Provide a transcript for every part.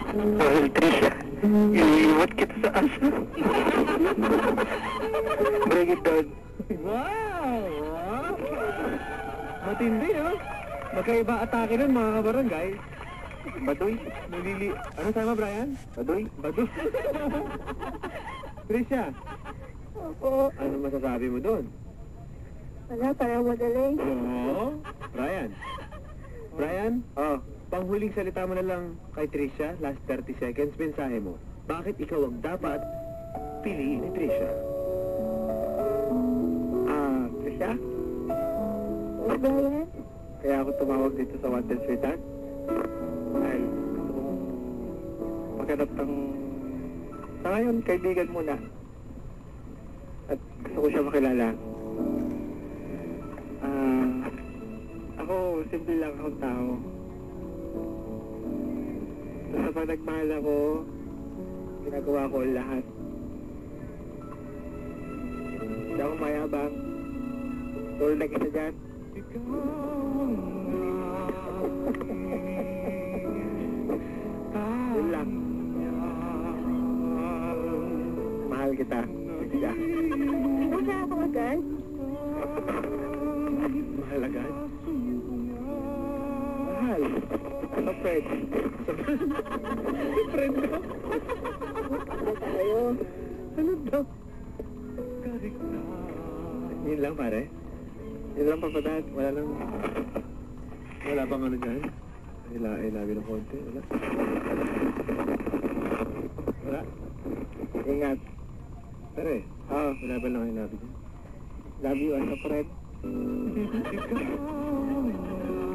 Dahil Trisha, iniiwat kita sa asa. Break it down. Wow! Matindi, no? Magkaiba atake nun, mga kabarangay. Baduy. Ano sama, Brian? Baduy. Baduy. Trisha, Opo. ano masasabi mo doon? Wala, parang madaling. Oo. Brian, Oh, panghuling salita mo na lang kay Trisha, last 30 seconds, mensahe mo. Bakit ikaw ang dapat piliin ni Trisha? Trisha? O Brian? Kaya ako tumawag dito sa Wanted Sweetheart. Dahil gusto kong maghanap ng... Sa ngayon, kaibigan muna. At gusto ko siya makilala. Ako, simple lang akong tao. Sa pag nagmahal ako, ginagawa ko ang lahat. Hindi ako mayabang. Tulad na kita dyan. Yun lang. Mahal kita. Trisha. Wala ako agad. Mahal agad? Mahal. Ano, Fred? Friend ko? Wala tayo. Ano daw? Yun lang, pare. Yun lang, papatat. Wala bang ano dyan? Ilabi ng konti. Wala? Ingat. Pare, wala ba lang ilabi dyan? Love you, ano, Fred?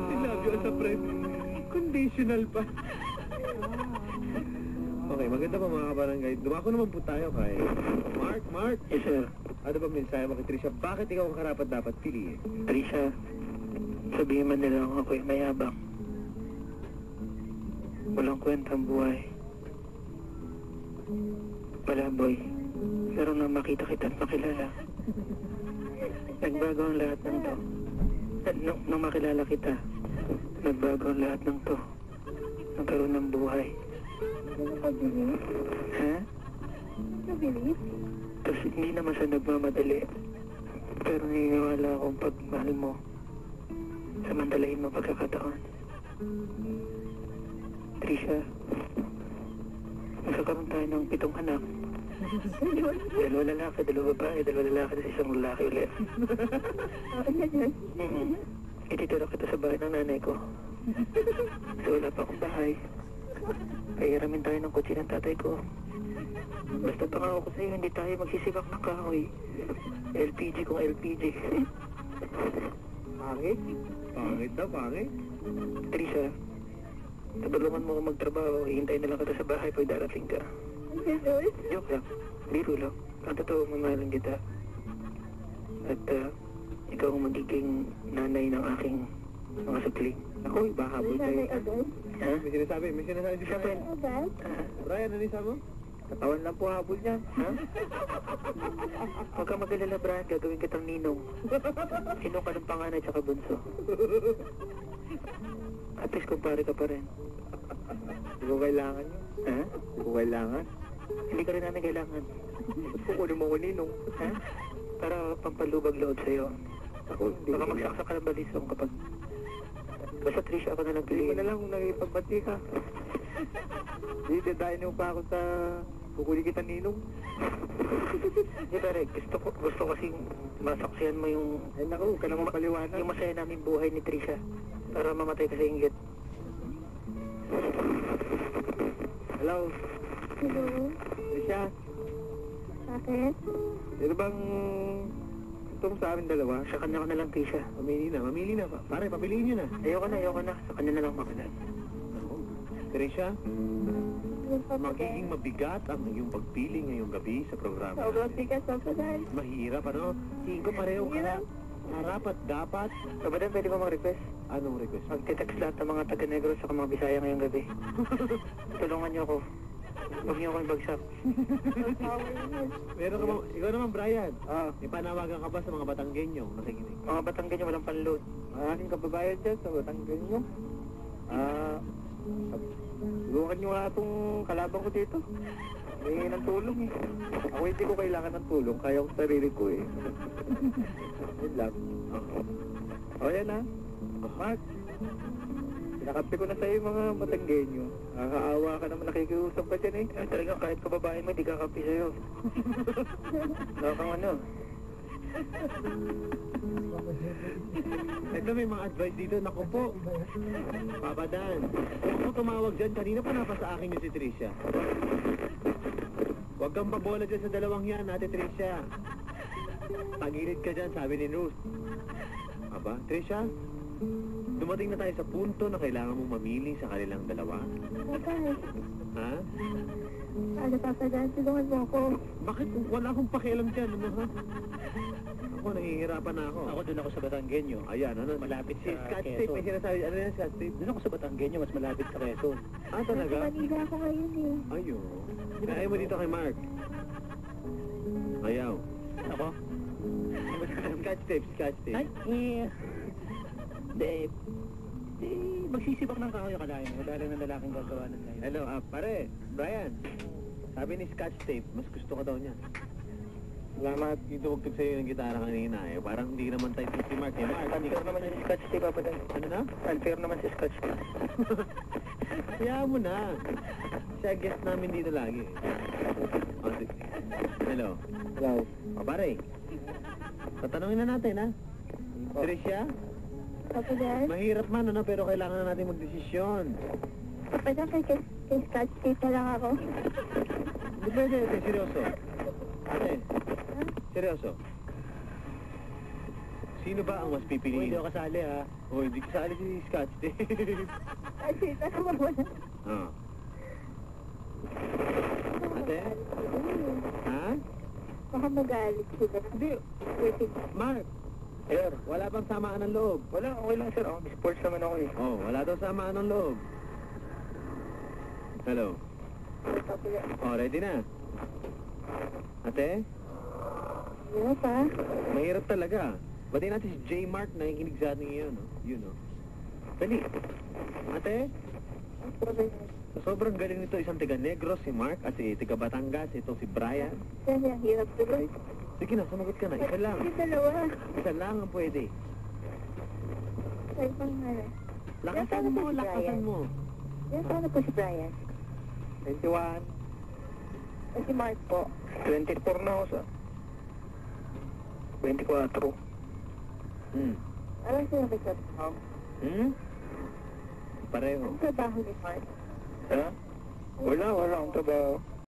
Ilabi sa friend. Conditional pa. Okay, maganda pa mga kabarangay. Dumako naman po tayo kay Mark. Yes, sir. Ano ba mensahe mo kay Trisha? Bakit ikaw ang karapat dapat piliin? Trisha, sabihin man nila kung ako'y mayabang. Walang kwentang buhay. Wala, boy. Pero nang makita kita at makilala, nagbago ang lahat ng to. At nung makilala kita, nagbago ang lahat ng to. Nagkaroon ng buhay. Nakabilis? Ha? Nakabilis? Tapos hindi naman sa nagmamadali. Pero naniniwala akong pagmahal mo, samantalahin mo pagkakataon. Trisha, magkakaroon tayo ng 7 anak. 2 lalaki, 2 babae, 2 lalaki, at 1 lalaki ulit. Ano na dyan? Ititira kita sa bahay ng nanay ko. So wala pa akong bahay. Pahiramin tayo ng kotse ng tatay ko. Basta pangako ko sa'yo, hindi tayo magsisibak ng kahoy. LPG kung LPG. Pangit? Pangit daw, pangit. Trisha, natulungan mo akong magtrabaho. Hihintayin na lang kita sa bahay pag darating ka. Ganun? Joke lang. Biro lang. Ang totoo, mamahalan kita. At ikaw ang magiging nanay ng aking mga supling. Ako, ibahabol Nanay tayo. agad? Ha? May sinasabi si Siyempre. Agad? Ah, Brian, ano yung mo? katawan lang po habol niya. Ha? Huwag ka mag-alala, Brian. Gagawin kitang ninong. Ninong ka ng panganay tsaka bunso. At least kumpare ka pa rin. Hindi ko kailangan yun. Ha? Hindi ko kailangan. Hindi ka rin namin kailangan. Kukunin mo ko ninong. Ha? Para pampalubag loob sa'yo. Ako, hindi Baka ko magsaksak ka ng balisong kapag... Basta Trisha, ako na lang Hindi mo piliin. na lang kung nakipagbati ka. Hindi, dadahin mo pa ako sa... Kukunin kita ninong. Hindi pare, gusto kasing masaksihan mo yung... Ay naku, huwag ka naman paliwanag. Yung masaya namin buhay ni Trisha. Para mamatay ka sa inggit. Hello, Hello? Trisha. Bakit? Sino bang... Itong sa amin dalawa? Sa kanya ko na lang, Trisha. Mamili na. Pare, papiliin nyo na. Ayoko na. Sa kanya na lang makalan. Ako, Trisha, Yung magiging mabigat ang iyong pagpili ngayong gabi sa programa. Sobrang bigas sa pasan. Mahirap, ano? Tingin ko pareho ka. Harap at dapat. Kabadan, pwede ba mag-request? Anong request? Magte-text lahat ng mga taga-negro sa mga Bisaya ngayong gabi. Tulungan niyo ako. Huwag niyo ako ibagsak. Meron ka ikaw naman, Brian. May panawagan ka ba sa mga Batanggenyo nakikinig? Mga Batanggenyo walang panload. Ang aking kababayan dyan sa Batanggenyo. Tulungan nyo nga itong kalaban ko dito. May ng tulong eh. Ako hindi ko kailangan ng tulong. Kaya ko sa sarili ko eh. Yun lang. O yan ha. Mark. Pinakampi ko na sa'yo yung mga Batanggenyo. Nakakaawa ka naman nakikiusap ka dyan eh. Ay, talaga kahit kababae mo, di kakampi sa'yo. Wala kang ano. Ito may mga advice dito. Naku po. Papa Dan. Huwag mo tumawag dyan. Kanina pa napa sa akin yung si Tricia. Huwag kang pabola dyan sa dalawang yan, Ate Tricia. Tagilid ka dyan, sabi ni Ruth. Aba, Tricia? Dumating na tayo sa punto na kailangan mong mamili sa kanilang dalawa. Tatay. Ha? Ano, Papa Dan, tulungan mo ako. Bakit? Wala akong pakialam dyan, ano ha? Ako, nahihirapan na ako. Ako doon ako sa Batanggenyo. Ayan, ano? Malapit Si sa Scotch Tape, Quezon. may sinasabi. Ano yan, Scotch Tape? Doon ako sa Batanggenyo, mas malapit sa Quezon. Ah, Nasa talaga? Manila ako ngayon eh. Ayun. Kinain mo dito kay Mark. Ayaw. Ako? Scotch Tape, Scotch Tape. Ay, di, magsisibak ng kahoy kalahin mo dahil ng lalaking gagawa ng ngayon. Hello, pare. Brian. Sabi ni Scotch Tape, mas gusto ka daw niya. Salamat. Dito wagtog sa'yo ng gitara kanina eh. Parang hindi naman tayo si Mark. Eh, Mark, hindi Unfair naman si Scotch Tape, Papa Dan. Ano na? Unfair naman si Scotch Tape. Kaya mo na. Siya guest namin dito lagi. Oh, sige. Hello. Hello. O, pare. Tatanungin na natin, ha? Tricia? Papa Dan. Mahirap man, ano? Pero kailangan na natin magdesisyon. Papa Dan, kay Scotch Tape na lang ako. Hindi pwede, ate. Seryoso. Ate. Seryoso. Sino ba ang mas Uy, pipiliin? hindi ako kasali ha. Oh, hindi kasali si Scotch Tape. Kasi, tama mo na. Ah. Ate? Ha? Baka magalit sila. Hindi. Wait, Mark. Sir, Wala bang samaan ng loob? wala, okay lang sir. Ako, sports naman ako eh. Oh, wala daw samaan ng loob. Hello. Papa Dan. Oh, ready na? Ate? Ano pa? Mahirap talaga. Batiin natin si J. Mark na nakikinig sa atin ngayon, no? Yun, no? Dali. Ate? Papa Dan. Sa sobrang galing nito, isang tiga Negros, si Mark, at si tiga Batangas, ito si Brian. Kasi ang hirap tuloy. Sige na, sumagot ka na. Isa lang. Yung dalawa. Isa lang ang pwede. Ay, pang ano. Lakasan mo, lakasan mo. Yan, paano po si Brian? 21. O si Mark po. 24 na ako sa... 24. Hmm. Ano sila may trabaho? Hmm? Pareho. Ang trabaho ni Mark. Ha? Wala akong trabaho.